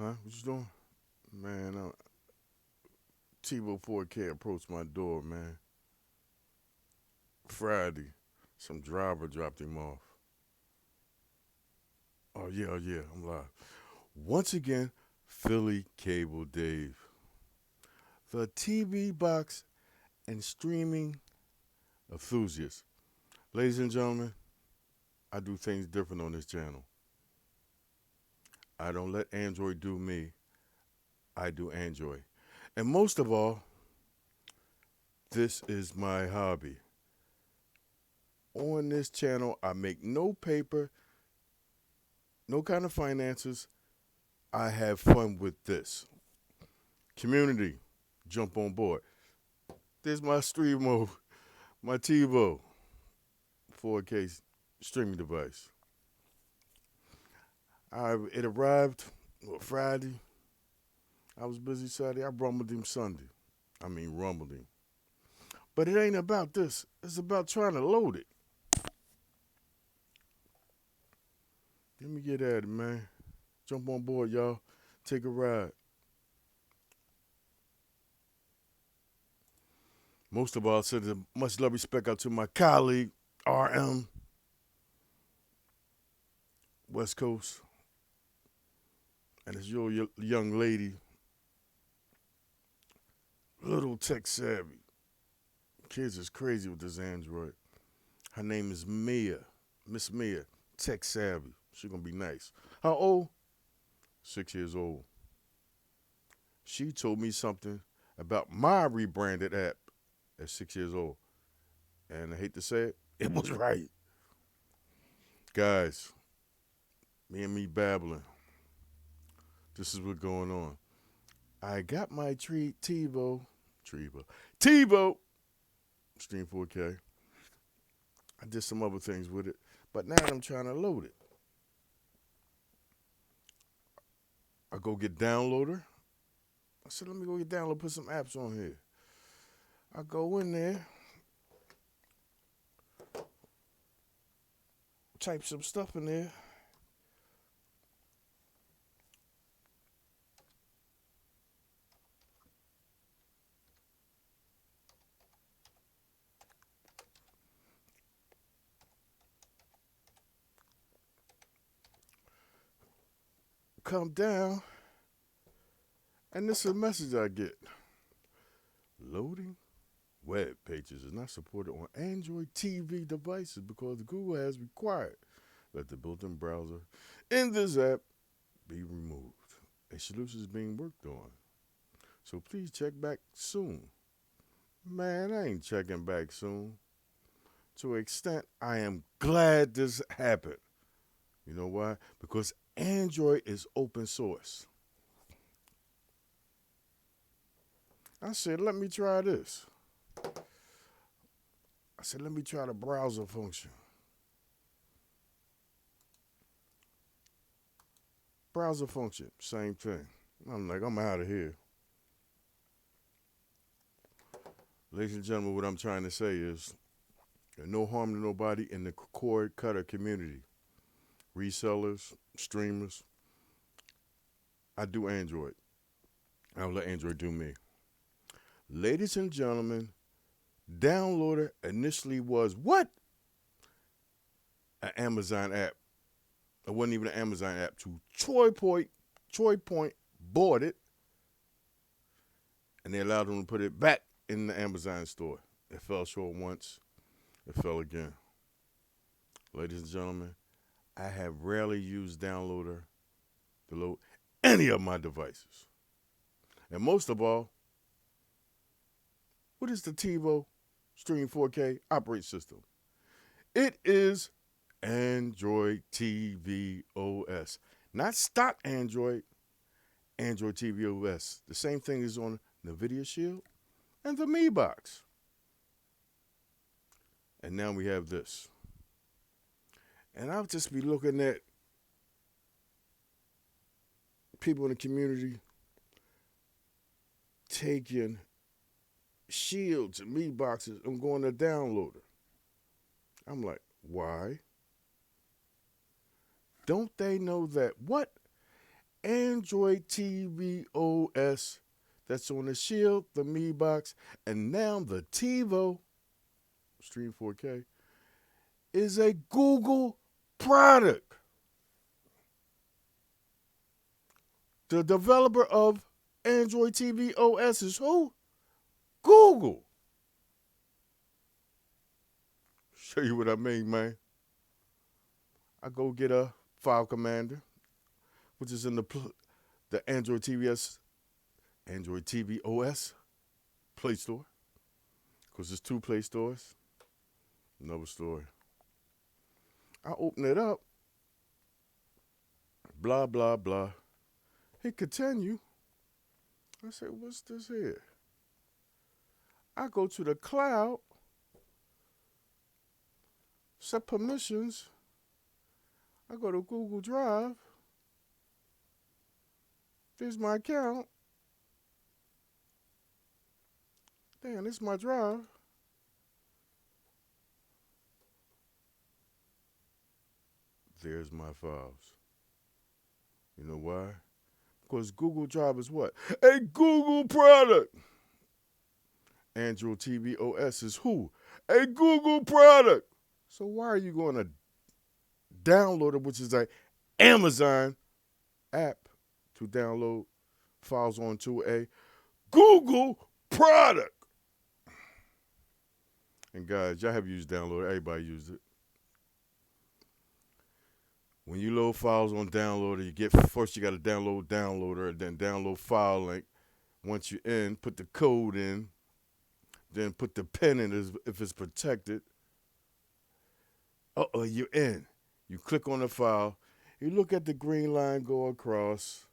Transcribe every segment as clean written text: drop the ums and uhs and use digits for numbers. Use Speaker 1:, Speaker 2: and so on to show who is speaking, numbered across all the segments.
Speaker 1: Huh? What you doing? Man, TiVo 4K approached my door, man. Friday. Some driver dropped him off. Oh yeah, I'm live. Once again, Philly Cable Dave. The TV box and streaming enthusiast. Ladies and gentlemen, I do things different on this channel. I don't let Android do me. I do Android. And most of all, this is my hobby. On this channel, I make no paper, no kind of finances. I have fun with this. Community, jump on board. There's my stream mode, my TiVo 4K streaming device. It arrived Friday. I was busy Saturday. I rumbled him Sunday. Rumbled him. But it ain't about this. It's about trying to load it. Let me get at it, man. Jump on board, y'all. Take a ride. Most of all, I said much love, respect out to my colleague, RM, West Coast. And it's your young lady, little tech savvy. Kids is crazy with this Android. Her name is Mia, Miss Mia, tech savvy. She gonna be nice. How old? 6 years old. She told me something about my rebranded app at 6 years old. And I hate to say it, it was right. Guys, me babbling. This is what's going on. I got my TiVo Stream 4K. I did some other things with it, but now I'm trying to load it. I go get downloader. I said, let me go get download, put some apps on here. I go in there, type some stuff in there. Come down, and this is a message I get. Loading web pages is not supported on Android TV devices because Google has required that the built-in browser in this app be removed. A solution is being worked on, so please check back soon. Man, I ain't checking back soon. To an extent, I am glad this happened. You know why? Because Android is open source. I said, let me try this. I said, let me try the browser function. Browser function, same thing. I'm like, I'm out of here. Ladies and gentlemen, what I'm trying to say is there's no harm to nobody in the cord cutter community. Resellers, streamers. I do Android. I don't let Android do me. Ladies and gentlemen, Downloader initially was what? An Amazon app. It wasn't even an Amazon app. Troy Point bought it, and they allowed them to put it back in the Amazon store. It fell short once. It fell again. Ladies and gentlemen, I have rarely used Downloader to load any of my devices. And most of all, what is the TiVo Stream 4K operating system? It is Android TV OS. Not stock Android, Android TV OS. The same thing is on NVIDIA Shield and the Mi Box. And now we have this. And I'll just be looking at people in the community taking Shields and Mi Boxes and going to Downloader. I'm like, why? Don't they know that what? Android TV OS that's on the Shield, the Mi Box, and now the TiVo Stream 4K is a Google product. The developer of Android TV OS is who? Google. Show you what I mean, man. I go get a file commander, which is in the Android TV OS Play Store, because there's 2 Play Stores. Another story. I open it up. Blah, blah, blah. Hit continue. I say, what's this here? I go to the cloud, set permissions. I go to Google Drive. There's my account. Damn, this is my drive. There's my files. You know why? Because Google Drive is what? A Google product. Android TV OS is who? A Google product. So why are you going to download it, which is an Amazon app, to download files onto a Google product? And guys, y'all have used downloader. Everybody used it. When you load files on downloader, you got to download downloader, and then download file link. Once you're in, put the code in, then put the pin in if it's protected. You're in. You click on the file. You look at the green line go across.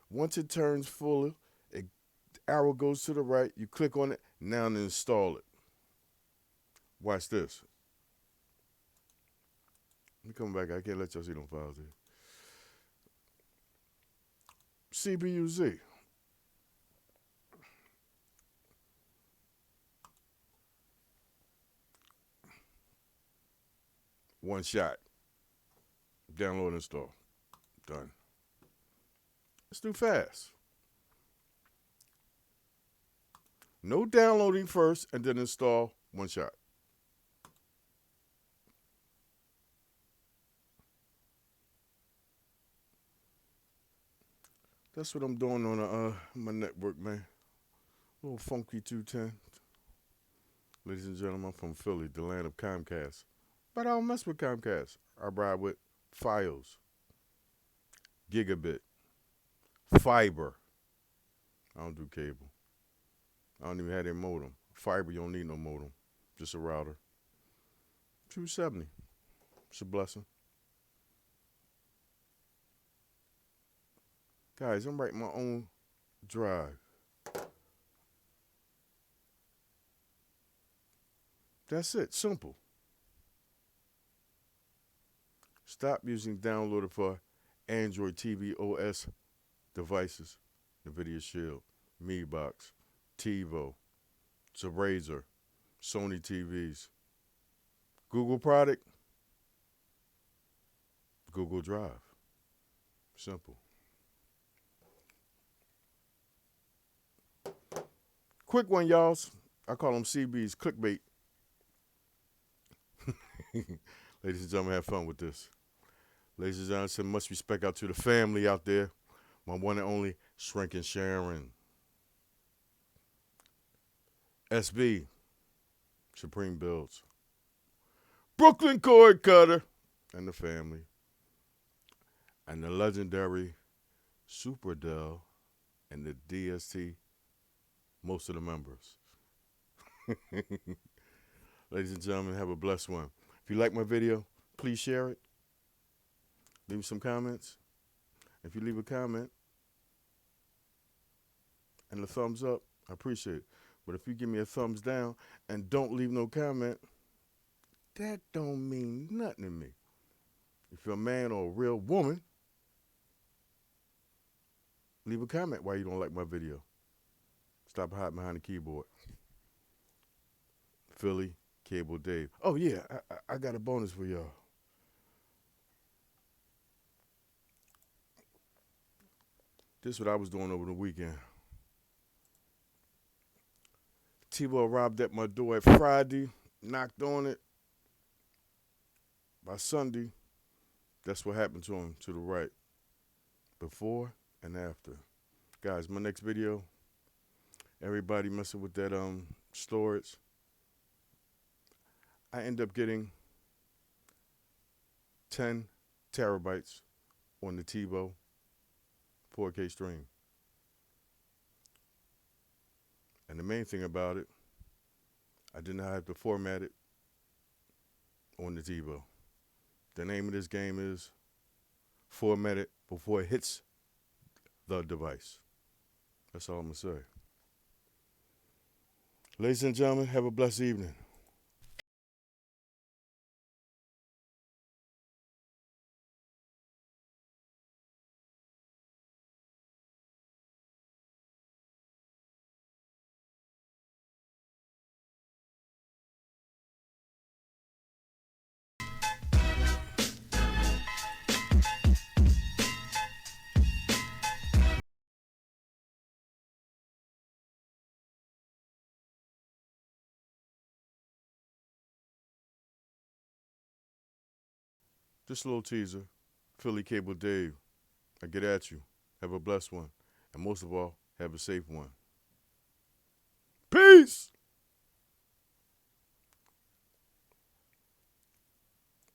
Speaker 1: Once it turns full, the arrow goes to the right. You click on it. Now install it. Watch this. Let me come back. I can't let y'all see them files here. CBUZ. One shot. Download and install. Done. Let's do fast. No downloading first and then install. One shot. That's what I'm doing on my network, man. A little funky 210. Ladies and gentlemen, I'm from Philly, the land of Comcast. But I don't mess with Comcast. I ride with Fios, Gigabit, Fiber. I don't do cable. I don't even have their modem. Fiber, you don't need no modem. Just a router. 270. It's a blessing. Guys, I'm writing my own drive. That's it. Simple. Stop using downloader for Android TV OS devices. NVIDIA Shield, Mi Box, TiVo, Razor, Sony TVs. Google product, Google Drive. Simple. Quick one, y'all. I call them CBs, clickbait. Ladies and gentlemen, have fun with this. Ladies and gentlemen, send much respect out to the family out there. My one and only Shrinking Sharon. SB, Supreme Builds. Brooklyn Cord Cutter and the family. And the legendary Super Dell and the DST, most of the members. Ladies and gentlemen, have a blessed one. If you like my video, please share it. Leave some comments. If you leave a comment and a thumbs up, I appreciate it. But if you give me a thumbs down and don't leave no comment, that don't mean nothing to me. If you're a man or a real woman, leave a comment why you don't like my video. Stop hiding behind the keyboard. Philly, Cable Dave. Oh, yeah, I got a bonus for y'all. This is what I was doing over the weekend. T-Ball arrived at my door at Friday, knocked on it. By Sunday, that's what happened to him to the right. Before and after. Guys, my next video, everybody messing with that storage. I end up getting 10 terabytes on the TiVo 4K stream. And the main thing about it, I did not have to format it on the TiVo. The name of this game is Format It Before It Hits the Device. That's all I'm going to say. Ladies and gentlemen, have a blessed evening. Just a little teaser. Philly Cable Dave. I get at you. Have a blessed one. And most of all, have a safe one. Peace!